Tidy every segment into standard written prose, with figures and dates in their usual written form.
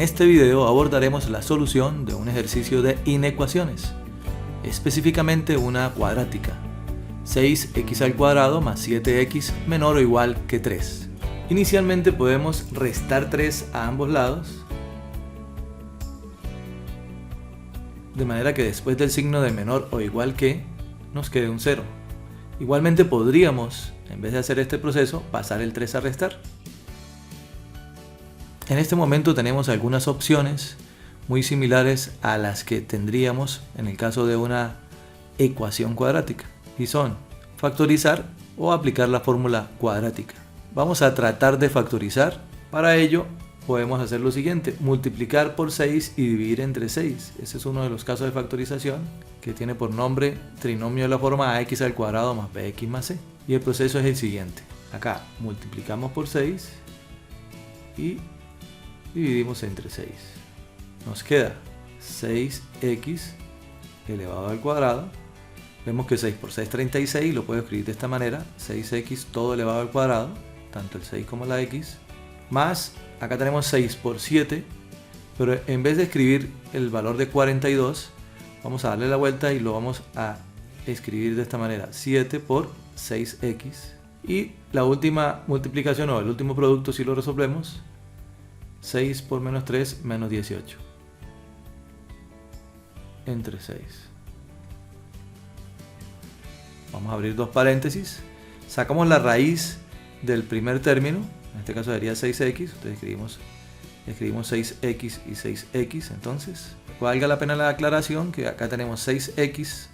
En este video abordaremos la solución de un ejercicio de inecuaciones, específicamente una cuadrática, 6x al cuadrado más 7x menor o igual que 3. Inicialmente podemos restar 3 a ambos lados, de manera que después del signo de menor o igual que nos quede un 0. Igualmente podríamos, en vez de hacer este proceso, pasar el 3 a restar. En este momento tenemos algunas opciones muy similares a las que tendríamos en el caso de una ecuación cuadrática, y son factorizar o aplicar la fórmula cuadrática. Vamos a tratar de factorizar. Para ello podemos hacer lo siguiente: multiplicar por 6 y dividir entre 6. Ese es uno de los casos de factorización que tiene por nombre trinomio de la forma ax al cuadrado más bx más c. Y el proceso es el siguiente: acá multiplicamos por 6 y dividimos entre 6. Nos queda 6x elevado al cuadrado. Vemos que 6 por 6 es 36, lo puedo escribir de esta manera: 6x todo elevado al cuadrado, tanto el 6 como la x, más, acá tenemos 6 por 7, pero en vez de escribir el valor de 42, vamos a darle la vuelta y lo vamos a escribir de esta manera: 7 por 6x. Y la última multiplicación o el último producto, si lo resolvemos, 6 por menos 3 menos 18 entre 6. Vamos a abrir dos paréntesis, sacamos la raíz del primer término, en este caso sería 6x, entonces escribimos 6x y 6x. Entonces valga la pena la aclaración que acá tenemos 6x,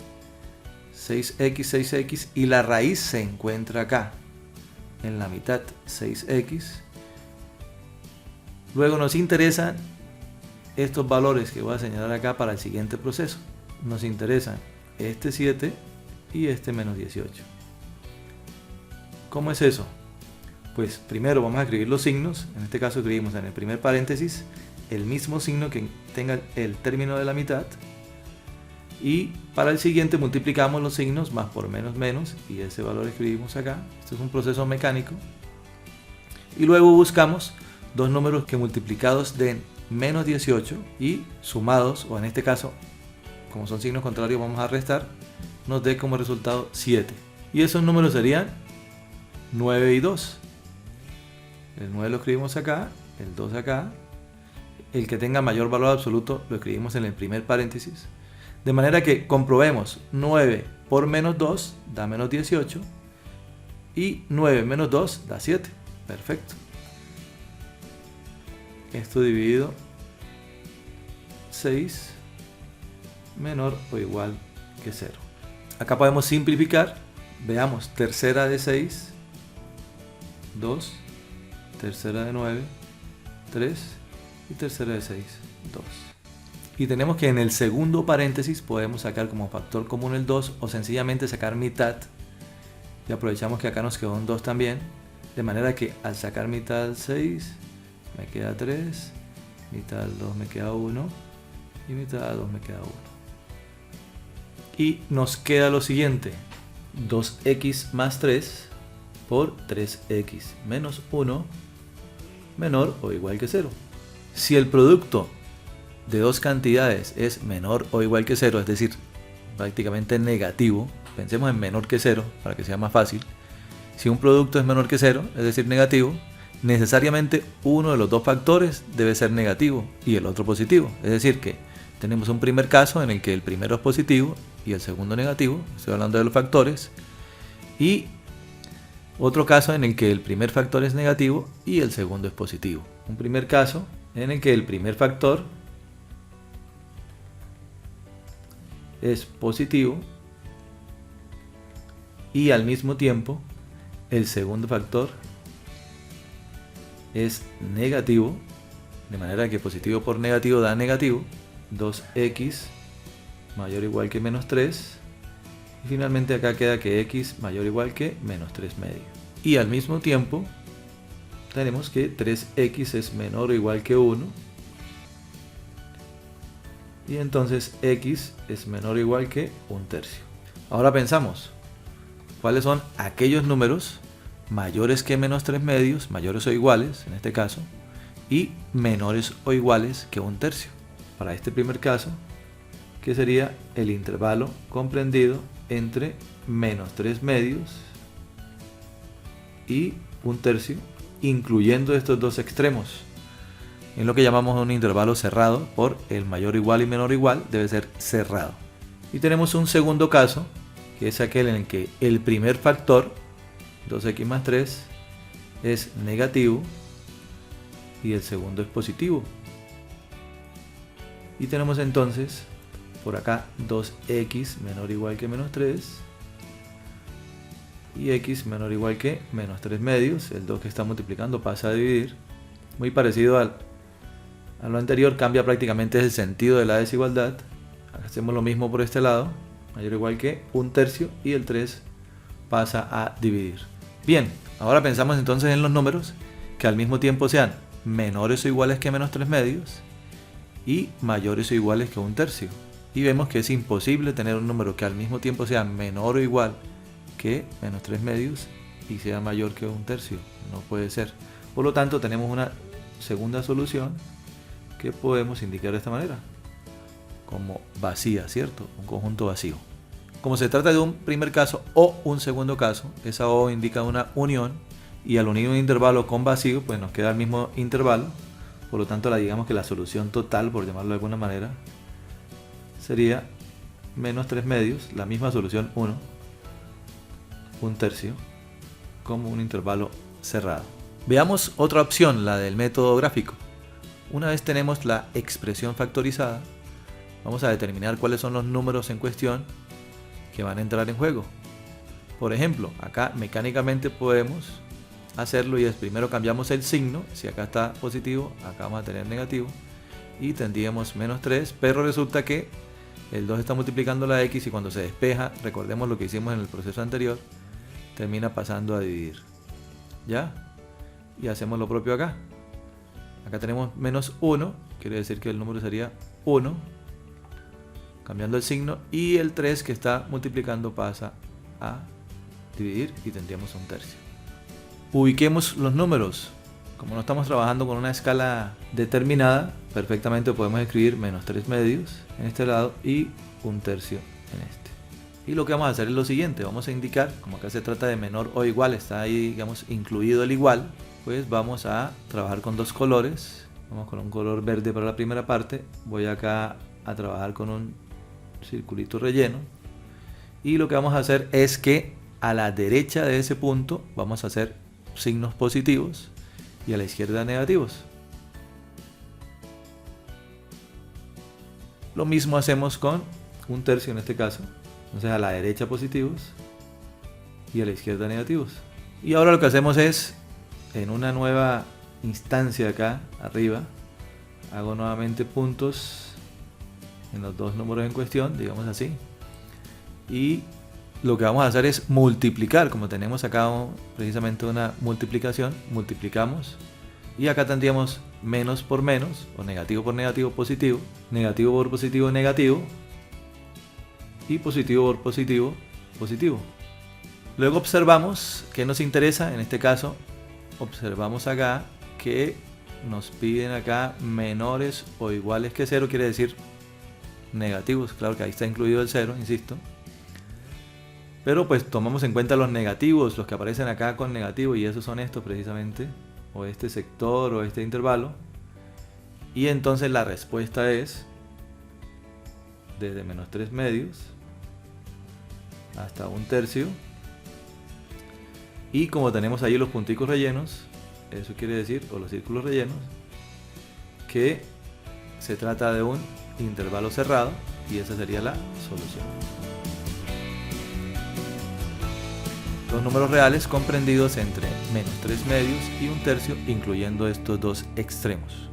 6x y la raíz se encuentra acá en la mitad, 6x. Luego nos interesan estos valores que voy a señalar acá para el siguiente proceso. Nos interesan este 7 y este menos 18. ¿Cómo es eso? Pues primero vamos a escribir los signos. En este caso escribimos en el primer paréntesis el mismo signo que tenga el término de la mitad, y para el siguiente multiplicamos los signos, más por menos menos, y ese valor escribimos acá. Esto es un proceso mecánico. Y luego buscamos dos números que multiplicados den menos 18 y sumados, o en este caso como son signos contrarios vamos a restar, nos dé como resultado 7. Y esos números serían 9 y 2. El 9 lo escribimos acá, el 2 acá. El que tenga mayor valor absoluto lo escribimos en el primer paréntesis. De manera que comprobemos: 9 por menos 2 da menos 18 y 9 menos 2 da 7. Perfecto. Esto dividido 6 menor o igual que 0. Acá podemos simplificar. Veamos: tercera de 6, 2, tercera de 9, 3 y tercera de 6, 2. Y tenemos que en el segundo paréntesis podemos sacar como factor común el 2 o sencillamente sacar mitad. Y aprovechamos que acá nos quedó un 2 también. De manera que al sacar mitad del 6 me queda 3, mitad del 2 me queda 1 y mitad del 2 me queda 1. Y nos queda lo siguiente: 2x más 3 por 3x menos 1 menor o igual que 0. Si el producto de dos cantidades es menor o igual que 0, es decir, prácticamente negativo, pensemos en menor que 0 para que sea más fácil. Si un producto es menor que 0, es decir, negativo, necesariamente uno de los dos factores debe ser negativo y el otro positivo. Es decir, que tenemos un primer caso en el que el primero es positivo y el segundo negativo, estoy hablando de los factores, y otro caso en el que el primer factor es negativo y el segundo es positivo. Un primer caso en el que el primer factor es positivo y al mismo tiempo el segundo factor es negativo, de manera que positivo por negativo da negativo, 2x mayor o igual que menos 3, y finalmente acá queda que x mayor o igual que menos 3 medio. Y al mismo tiempo tenemos que 3x es menor o igual que 1, y entonces x es menor o igual que 1/3. Ahora pensamos, ¿cuáles son aquellos números mayores que menos 3 medios, mayores o iguales en este caso, y menores o iguales que 1/3. Para este primer caso, que sería el intervalo comprendido entre -3/2 y 1/3, incluyendo estos dos extremos, en lo que llamamos un intervalo cerrado, por el mayor igual y menor igual debe ser cerrado. Y tenemos un segundo caso, que es aquel en el que el primer factor, 2x más 3, es negativo y el segundo es positivo. Y tenemos entonces por acá 2x menor o igual que -3 y x menor o igual que -3/2. El 2 que está multiplicando pasa a dividir. Muy parecido a lo anterior, cambia prácticamente el sentido de la desigualdad. Hacemos lo mismo por este lado, mayor o igual que 1/3, y el 3 pasa a dividir. Bien, ahora pensamos entonces en los números que al mismo tiempo sean menores o iguales que -3/2 y mayores o iguales que 1/3. Y vemos que es imposible tener un número que al mismo tiempo sea menor o igual que -3/2 y sea mayor que 1/3. No puede ser. Por lo tanto, tenemos una segunda solución que podemos indicar de esta manera, como vacía, ¿cierto? Un conjunto vacío. Como se trata de un primer caso o un segundo caso, esa O indica una unión, y al unir un intervalo con vacío, pues nos queda el mismo intervalo. Por lo tanto, digamos que la solución total, por llamarlo de alguna manera, sería -3/2, la misma solución 1, 1/3, como un intervalo cerrado. Veamos otra opción, la del método gráfico. Una vez tenemos la expresión factorizada, vamos a determinar cuáles son los números en cuestión que van a entrar en juego. Por ejemplo, acá mecánicamente podemos hacerlo, y es primero cambiamos el signo. Si acá está positivo, acá vamos a tener negativo y tendríamos -3, pero resulta que el 2 está multiplicando la x y cuando se despeja, recordemos lo que hicimos en el proceso anterior, termina pasando a dividir. ¿Ya? Y hacemos lo propio acá. Acá tenemos -1, quiere decir que el número sería 1, cambiando el signo, y el 3 que está multiplicando pasa a dividir y tendríamos 1/3. Ubiquemos los números. Como no estamos trabajando con una escala determinada, perfectamente podemos escribir -3/2 en este lado y 1/3 en este. Y lo que vamos a hacer es lo siguiente: vamos a indicar, como acá se trata de menor o igual, está ahí, digamos, incluido el igual, pues vamos a trabajar con dos colores. Vamos con un color verde para la primera parte, voy acá a trabajar con un circulito relleno, y lo que vamos a hacer es que a la derecha de ese punto vamos a hacer signos positivos y a la izquierda negativos. Lo mismo hacemos con 1/3 en este caso. Entonces a la derecha positivos y a la izquierda negativos. Y ahora lo que hacemos es, en una nueva instancia acá arriba, hago nuevamente puntos en los dos números en cuestión, digamos así, y lo que vamos a hacer es multiplicar. Como tenemos acá precisamente una multiplicación, multiplicamos, y acá tendríamos menos por menos, o negativo por negativo, positivo, negativo por positivo, negativo, y positivo por positivo, positivo. Luego observamos que nos interesa. En este caso observamos acá que nos piden acá menores o iguales que 0, quiere decir negativos. Claro que ahí está incluido el 0, insisto, pero pues tomamos en cuenta los negativos, los que aparecen acá con negativo, y esos son estos precisamente, o este sector o este intervalo. Y entonces la respuesta es desde -3/2 hasta 1/3. Y como tenemos ahí los punticos rellenos, eso quiere decir, o los círculos rellenos, que se trata de un intervalo cerrado, y esa sería la solución. Los números reales comprendidos entre -3/2 y 1/3, incluyendo estos dos extremos.